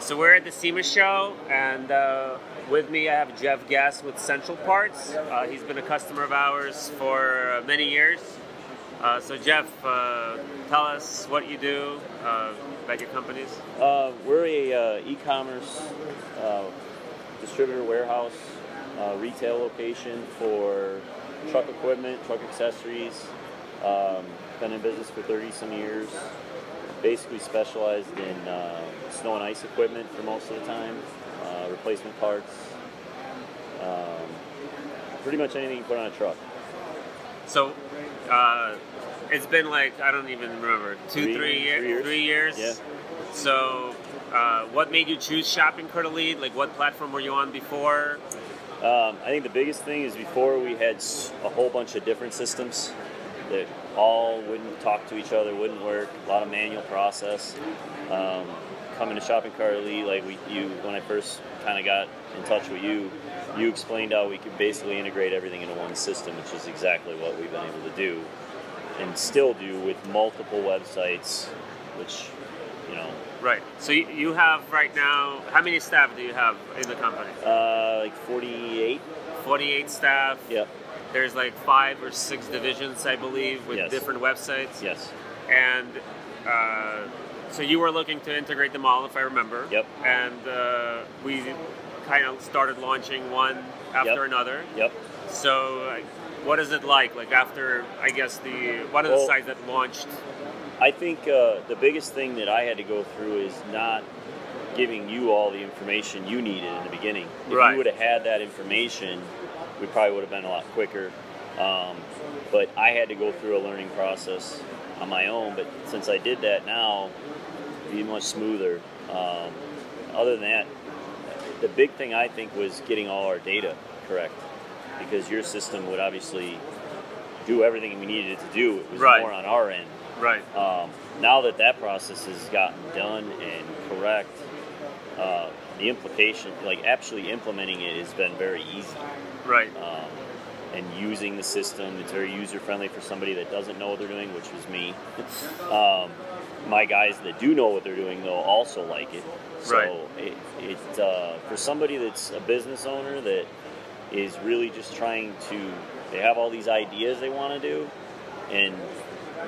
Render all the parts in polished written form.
So we're at the SEMA show, and with me I have Gast with Central Parts. He's been a customer of ours for many years. So Jeff, tell us what you do about your companies. We're a e-commerce distributor warehouse, retail location for truck equipment, truck accessories. Been in business for 30 some years. Basically specialized in snow and ice equipment for most of the time, replacement parts, pretty much anything you put on a truck. So it's been like, I don't even remember, three years? 3 years? Yeah. So what made you choose Shopping Cart Elite? Like, what platform were you on before? I think the biggest thing is before we had a whole bunch of different systems that all wouldn't talk to each other, wouldn't work, a lot of manual process. Coming to Shopping Cart Elite, like when I first kind of got in touch with you, you explained how we could basically integrate everything into one system, which is exactly what we've been able to do and still do with multiple websites, which, you know. Right. So you have right now, how many staff do you have in the company? Like 48. 48 staff. Yep. There's like 5 or 6 divisions, I believe, with Yes. different websites. Yes. And so you were looking to integrate them all, if I remember. Yep. And we kind of started launching one after another. Yep. So what is it like? Like after, I guess, one of the sites that launched? I think the biggest thing that I had to go through is not giving you all the information you needed in the beginning. If you would have had that information, we probably would have been a lot quicker. But I had to go through a learning process on my own. But since I did that now, it'd be much smoother. Other than that, the big thing I think was getting all our data correct, because your system would obviously do everything we needed it to do. It was more on our end. Right. Now that process has gotten done and correct, the implication, like actually implementing it, has been very easy. Right. And using the system, it's very user-friendly for somebody that doesn't know what they're doing, which was me. My guys that do know what they're doing, though, also like it. So for somebody that's a business owner that is really just trying to, they have all these ideas they want to do and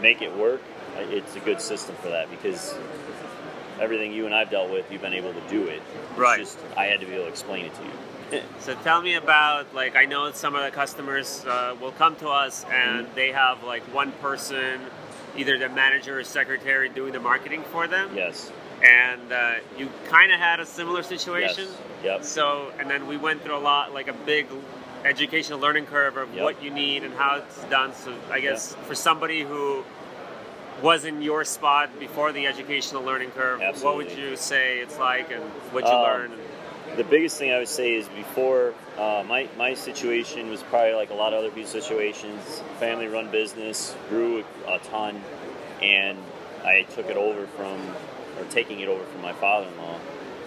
make it work, it's a good system for that, because everything you and I've dealt with, you've been able to do it. It's just, I had to be able to explain it to you. So tell me about, like, I know some of the customers will come to us and they have like one person, either the manager or secretary, doing the marketing for them. Yes. And you kind of had a similar situation. Yes. Yep. So, and then we went through a lot, like a big educational learning curve of what you need and how it's done. So I guess for somebody who was in your spot before the educational learning curve, what would you say it's like, and what you learned? The biggest thing I would say is before, my situation was probably like a lot of other people's situations. Family-run business, grew a ton, and I took it over taking it over from my father-in-law,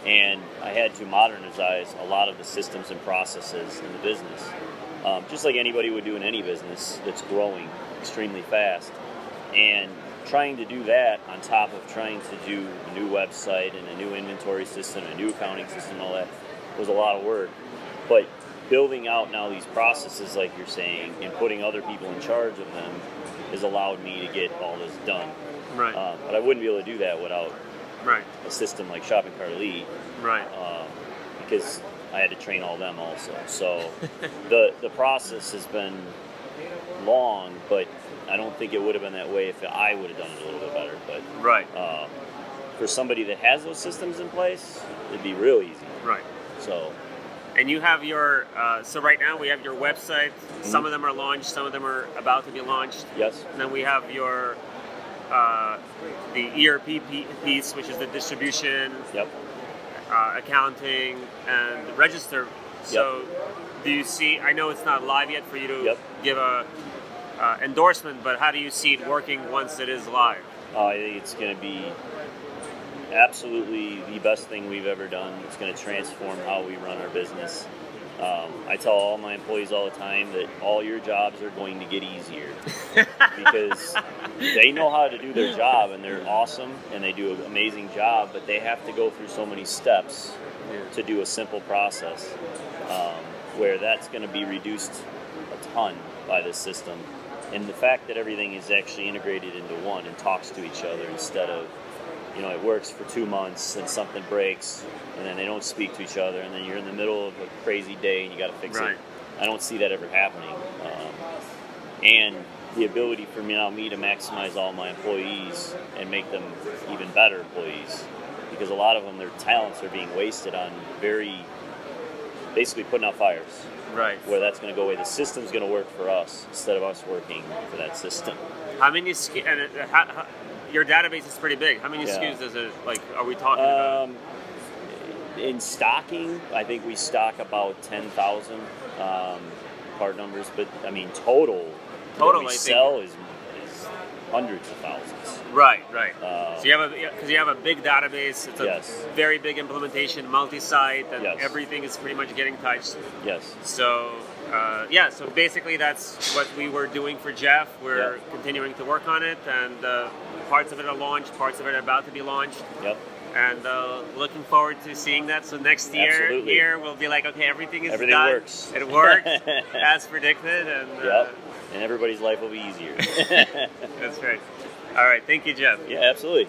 and I had to modernize a lot of the systems and processes in the business, just like anybody would do in any business that's growing extremely fast. And trying to do that on top of trying to do a new website and a new inventory system, a new accounting system, and all that was a lot of work. But building out now these processes, like you're saying, and putting other people in charge of them has allowed me to get all this done. Right. But I wouldn't be able to do that without a system like Shopping Cart Elite. Right. Because I had to train all them also. So the process has been long, but I don't think it would have been that way if I would have done it a little bit better. But for somebody that has those systems in place, it'd be real easy. Right. So. And you have your, so right now we have your website. Some of them are launched, some of them are about to be launched. Yes. And then we have your, the ERP piece, which is the distribution, accounting, and register. So do you see, I know it's not live yet for you to give a endorsement, but how do you see it working once it is live? I think it's going to be absolutely the best thing we've ever done. It's going to transform how we run our business. I tell all my employees all the time that all your jobs are going to get easier because they know how to do their job and they're awesome and they do an amazing job, but they have to go through so many steps to do a simple process where that's going to be reduced a ton by this system. And the fact that everything is actually integrated into one and talks to each other instead of, it works for 2 months and something breaks and then they don't speak to each other and then you're in the middle of a crazy day and you got to fix it. I don't see that ever happening. And the ability for me to maximize all my employees and make them even better employees, because a lot of them, their talents are being wasted on basically putting out fires. Right. Where that's going to go away. The system's going to work for us instead of us working for that system. How many your database is pretty big. How many SKUs does it, are we talking about? In stocking, I think we stock about 10,000 part numbers, but I mean total what we sell is hundreds of thousands. Right. So you have a big database. It's a very big implementation, multi-site, and everything is pretty much getting touched. Yes. So so basically that's what we were doing for Jeff. We're continuing to work on it, and parts of it are launched, parts of it are about to be launched. Yep. And looking forward to seeing that. So next year we'll be like, okay, everything done. Works. It worked as predicted, and and everybody's life will be easier. That's right. All right, thank you, Jeff. Yeah, absolutely.